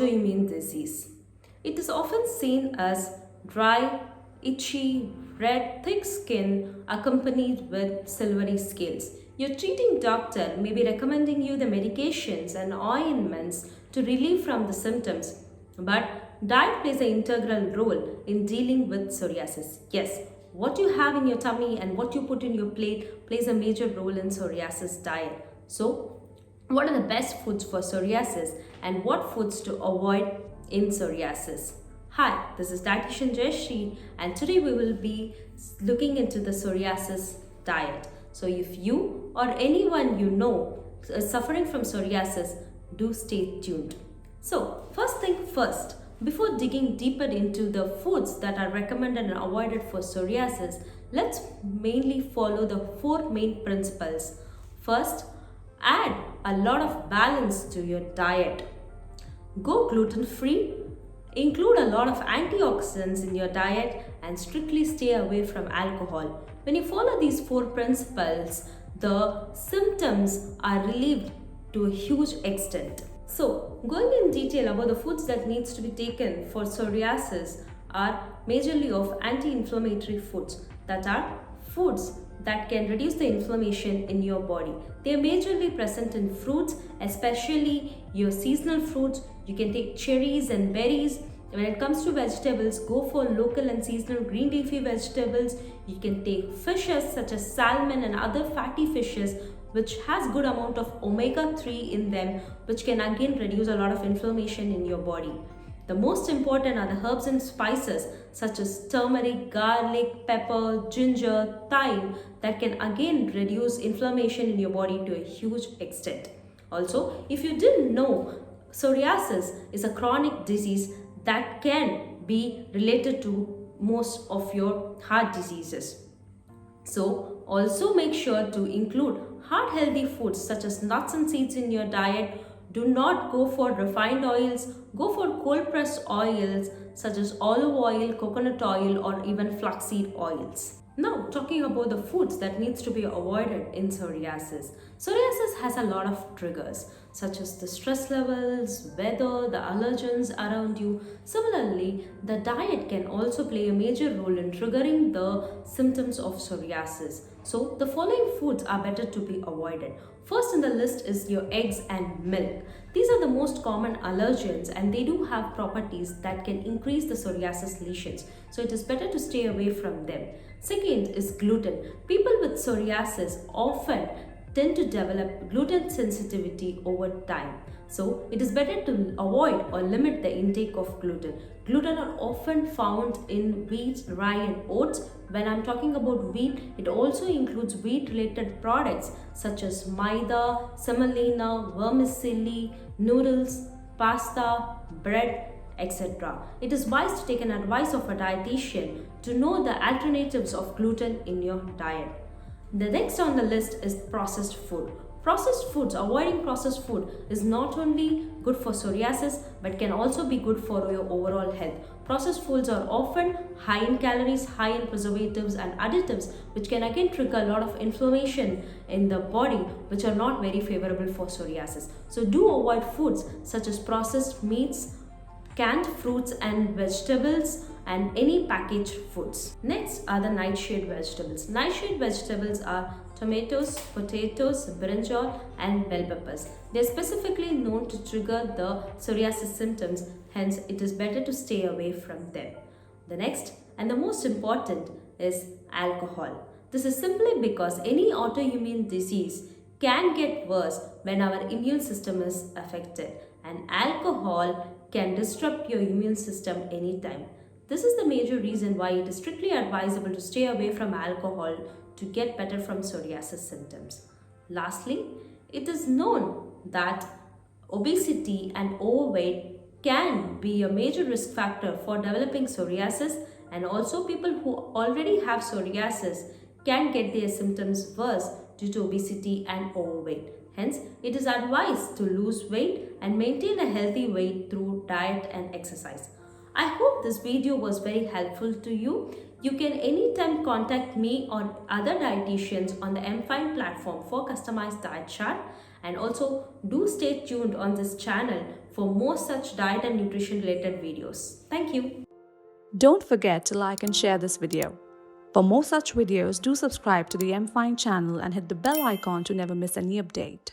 autoimmune disease. It is often seen as dry, itchy, red, thick skin accompanied with silvery scales. Your treating doctor may be recommending you the medications and ointments to relieve from the symptoms, but diet plays an integral role in dealing with psoriasis. Yes, what you have in your tummy and what you put in your plate plays a major role in psoriasis diet. So, what are the best foods for psoriasis and what foods to avoid in psoriasis? Hi, this is dietitian Jayashree and today we will be looking into the psoriasis diet. So if you or anyone you know is suffering from psoriasis, do stay tuned. So first thing first, before digging deeper into the foods that are recommended and avoided for psoriasis, let's mainly follow the four main principles. First, add a lot of balance to your diet. Go gluten-free, include a lot of antioxidants in your diet, and strictly stay away from alcohol. When you follow these four principles, the symptoms are relieved to a huge extent. So, going in detail about the foods that needs to be taken for psoriasis are majorly of anti-inflammatory foods, that are foods that can reduce the inflammation in your body. They are majorly present in fruits, especially your seasonal fruits. You can take cherries and berries. When it comes to vegetables, go for local and seasonal green leafy vegetables. You can take fishes such as salmon and other fatty fishes which has good amount of omega-3 in them, which can again reduce a lot of inflammation in your body. The most important are the herbs and spices such as turmeric, garlic, pepper, ginger, thyme that can again reduce inflammation in your body to a huge extent. Also, if you didn't know, psoriasis is a chronic disease that can be related to most of your heart diseases. So, also make sure to include heart healthy foods such as nuts and seeds in your diet. Do not go for refined oils, go for cold pressed oils such as olive oil, coconut oil, or even flaxseed oils. Now, talking about the foods that needs to be avoided in psoriasis. Psoriasis has a lot of triggers such as the stress levels, weather, the allergens around you. Similarly, the diet can also play a major role in triggering the symptoms of psoriasis. So, the following foods are better to be avoided. First in the list is your eggs and milk. These are the most common allergens and they do have properties that can increase the psoriasis lesions. So it is better to stay away from them. Second is gluten. People with psoriasis often tend to develop gluten sensitivity over time. So it is better to avoid or limit the intake of gluten. Gluten are often found in wheat, rye and oats. When I'm talking about wheat, it also includes wheat related products such as maida, semolina, vermicelli, noodles, pasta, bread, etc. It is wise to take an advice of a dietitian to know the alternatives of gluten in your diet. The next on the list is processed food. Processed foods, avoiding processed food is not only good for psoriasis but can also be good for your overall health. Processed foods are often high in calories, high in preservatives and additives which can again trigger a lot of inflammation in the body which are not very favorable for psoriasis. So do avoid foods such as processed meats, canned fruits and vegetables and any packaged foods. Next are the nightshade vegetables. Nightshade vegetables are tomatoes, potatoes, brinjal and bell peppers. They are specifically known to trigger the psoriasis symptoms, hence it is better to stay away from them. The next and the most important is alcohol. This is simply because any autoimmune disease can get worse when our immune system is affected, and alcohol can disrupt your immune system anytime. This is the major reason why it is strictly advisable to stay away from alcohol to get better from psoriasis symptoms. Lastly, it is known that obesity and overweight can be a major risk factor for developing psoriasis, and also people who already have psoriasis can get their symptoms worse due to obesity and overweight. Hence, it is advised to lose weight and maintain a healthy weight through diet and exercise. I hope this video was very helpful to you. You can anytime contact me or other dietitians on the MFine platform for customized diet chart, and also do stay tuned on this channel for more such diet and nutrition related videos. Thank you. Don't forget to like and share this video. For more such videos, do subscribe to the MFine channel and hit the bell icon to never miss any update.